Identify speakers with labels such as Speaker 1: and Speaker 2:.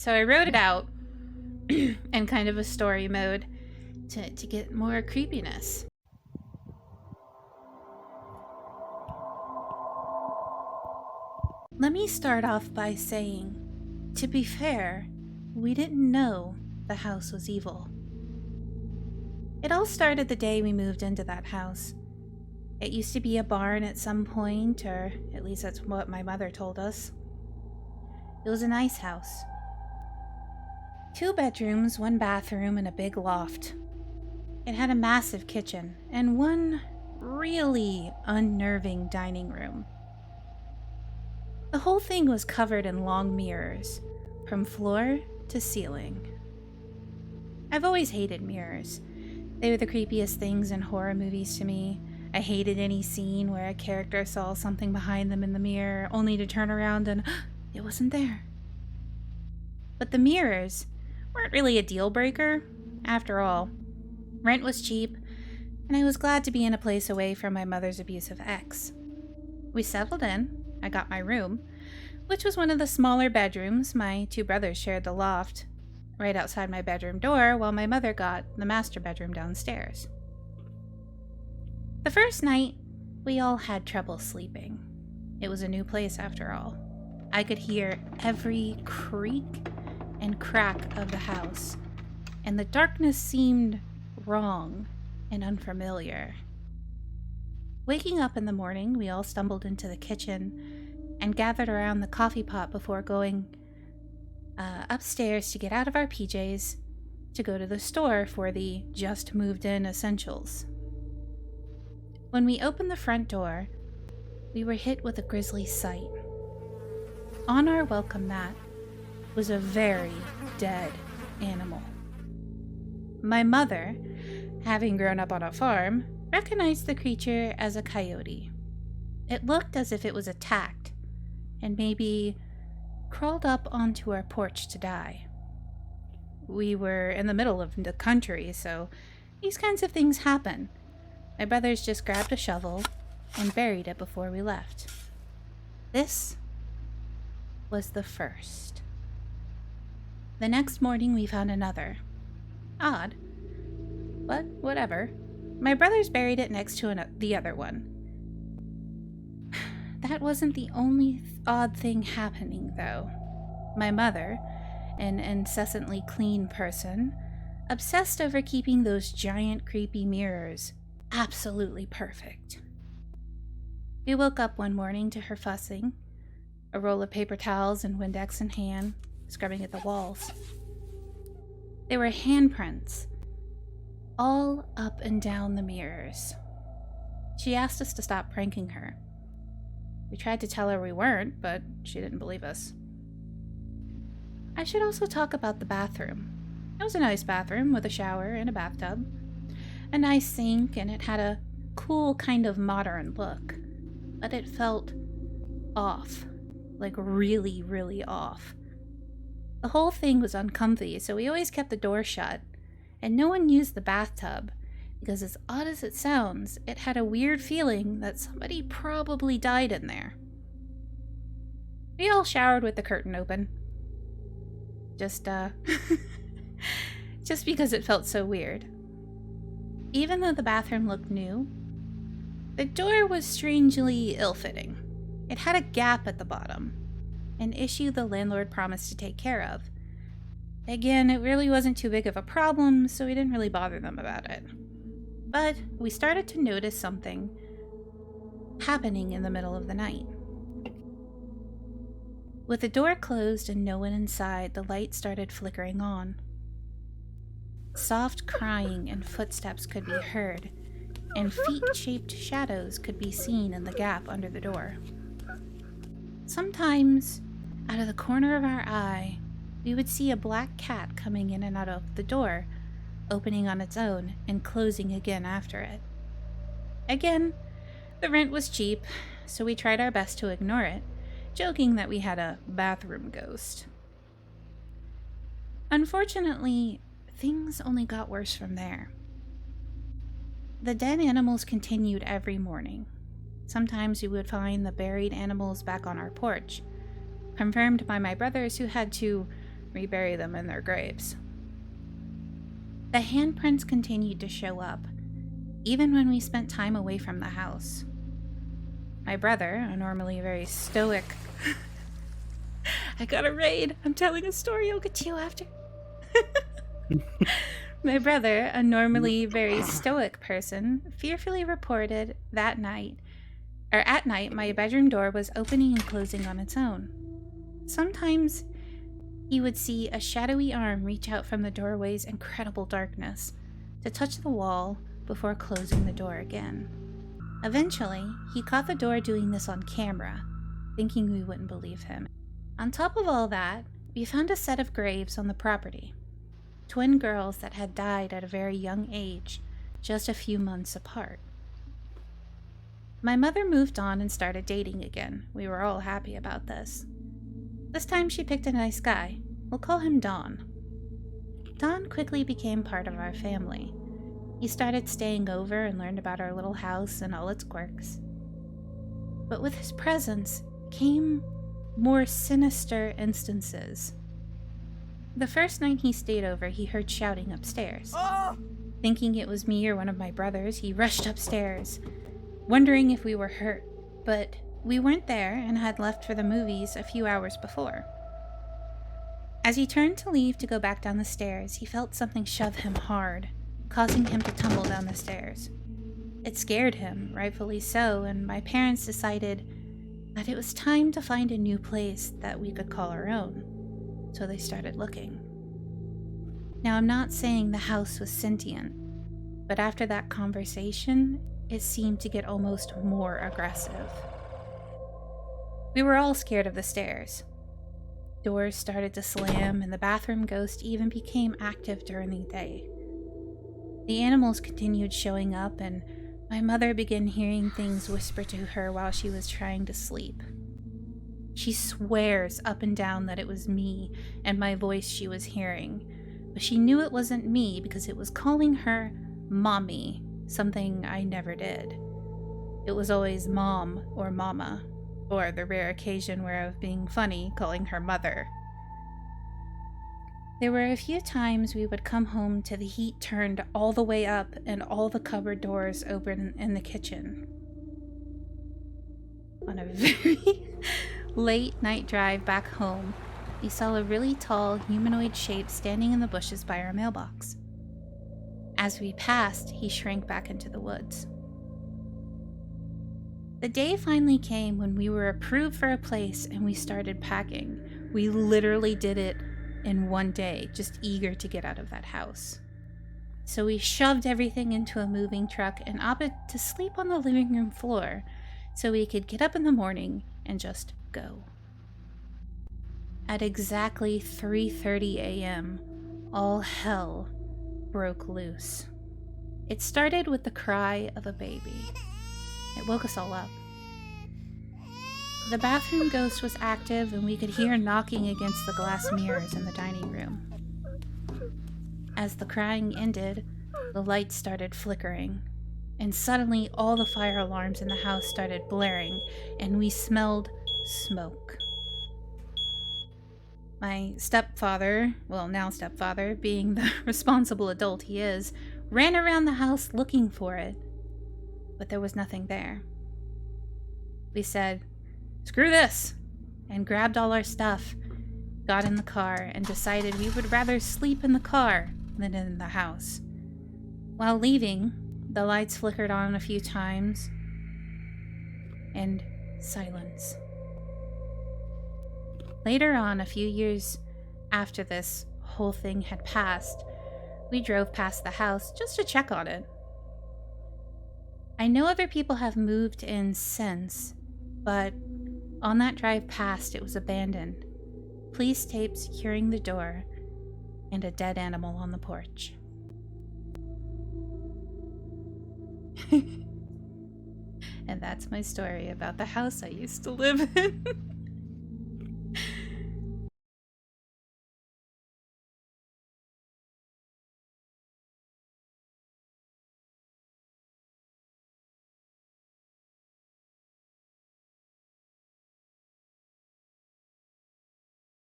Speaker 1: So I wrote it out in kind of a story mode to get more creepiness. Let me start off by saying, to be fair, we didn't know the house was evil. It all started the day we moved into that house. It used to be a barn at some point, or at least that's what my mother told us. It was a nice house. 2 bedrooms, 1 bathroom, and a big loft. It had a massive kitchen and one really unnerving dining room. The whole thing was covered in long mirrors, from floor to ceiling. I've always hated mirrors. They were the creepiest things in horror movies to me. I hated any scene where a character saw something behind them in the mirror, only to turn around and it wasn't there. But the mirrors weren't really a deal breaker. After all, rent was cheap, and I was glad to be in a place away from my mother's abusive ex. We settled in. I got my room, which was one of the smaller bedrooms. My 2 brothers shared the loft right outside my bedroom door, while my mother got the master bedroom downstairs. The first night, we all had trouble sleeping. It was a new place after all. I could hear every creak and crack of the house, and the darkness seemed wrong and unfamiliar. Waking up in the morning, we all stumbled into the kitchen and gathered around the coffee pot before going upstairs to get out of our PJs to go to the store for the just moved in essentials. When we opened the front door, we were hit with a grisly sight. On our welcome mat was a very dead animal. My mother, having grown up on a farm, recognized the creature as a coyote. It looked as if it was attacked and maybe crawled up onto our porch to die. We were in the middle of the country, so these kinds of things happen. My brothers just grabbed a shovel and buried it before we left. This was the first. The next morning we found another. Odd, but whatever. My brothers buried it next to the other one. That wasn't the only odd thing happening, though. My mother, an incessantly clean person, obsessed over keeping those giant creepy mirrors absolutely perfect. We woke up one morning to her fussing, a roll of paper towels and Windex in hand, scrubbing at the walls. There were handprints all up and down the mirrors. She asked us to stop pranking her. We tried to tell her we weren't, but she didn't believe us. I should also talk about the bathroom. It was a nice bathroom with a shower and a bathtub, a nice sink, and it had a cool kind of modern look, but it felt off, like really, really off. The whole thing was uncomfy, so we always kept the door shut, and no one used the bathtub, because as odd as it sounds, it had a weird feeling that somebody probably died in there. We all showered with the curtain open. Just because it felt so weird. Even though the bathroom looked new, the door was strangely ill-fitting. It had a gap at the bottom, an issue the landlord promised to take care of. Again, it really wasn't too big of a problem, so we didn't really bother them about it. But we started to notice something happening in the middle of the night. With the door closed and no one inside, the light started flickering on. Soft crying and footsteps could be heard, and feet-shaped shadows could be seen in the gap under the door. Sometimes, out of the corner of our eye, we would see a black cat coming in and out of the door, opening on its own and closing again after it. Again, the rent was cheap, so we tried our best to ignore it, joking that we had a bathroom ghost. Unfortunately, things only got worse from there. The dead animals continued every morning. Sometimes we would find the buried animals back on our porch, confirmed by my brothers, who had to rebury them in their graves. The handprints continued to show up, even when we spent time away from the house. My brother, a normally very stoic... I got a raid. I'm telling a story. I'll get to you after. My brother, a normally very stoic person, fearfully reported at night, my bedroom door was opening and closing on its own. Sometimes he would see a shadowy arm reach out from the doorway's incredible darkness to touch the wall before closing the door again. Eventually, he caught the door doing this on camera, thinking we wouldn't believe him. On top of all that, we found a set of graves on the property. Twin girls that had died at a very young age, just a few months apart. My mother moved on and started dating again. We were all happy about this. This time she picked a nice guy. We'll call him Don. Don quickly became part of our family. He started staying over and learned about our little house and all its quirks. But with his presence came more sinister instances. The first night he stayed over, he heard shouting upstairs. Oh! Thinking it was me or one of my brothers, he rushed upstairs, wondering if we were hurt, but we weren't there and had left for the movies a few hours before. As he turned to leave to go back down the stairs, he felt something shove him hard, causing him to tumble down the stairs. It scared him, rightfully so, and my parents decided that it was time to find a new place that we could call our own. So they started looking. Now, I'm not saying the house was sentient, but after that conversation, it seemed to get almost more aggressive. We were all scared of the stairs. Doors started to slam, and the bathroom ghost even became active during the day. The animals continued showing up, and my mother began hearing things whisper to her while she was trying to sleep. She swears up and down that it was me and my voice she was hearing, but she knew it wasn't me because it was calling her Mommy, something I never did. It was always Mom or Mama, or the rare occasion where I was being funny, calling her Mother. There were a few times we would come home to the heat turned all the way up and all the cupboard doors open in the kitchen. On a very late night drive back home, we saw a really tall humanoid shape standing in the bushes by our mailbox. As we passed, he shrank back into the woods. The day finally came when we were approved for a place and we started packing. We literally did it in one day, just eager to get out of that house. So we shoved everything into a moving truck and opted to sleep on the living room floor so we could get up in the morning and just go. At exactly 3:30 a.m., all hell broke loose. It started with the cry of a baby. It woke us all up. The bathroom ghost was active and we could hear knocking against the glass mirrors in the dining room. As the crying ended, the lights started flickering, and suddenly all the fire alarms in the house started blaring, and we smelled smoke. My stepfather, well, now stepfather, being the responsible adult he is, ran around the house looking for it, but there was nothing there. We said, "Screw this," and grabbed all our stuff, got in the car, and decided we would rather sleep in the car than in the house. While leaving, the lights flickered on a few times, and silence. Later on, a few years after this whole thing had passed, we drove past the house just to check on it. I know other people have moved in since, but on that drive past, it was abandoned. Police tape securing the door, and a dead animal on the porch. And that's my story about the house I used to live in.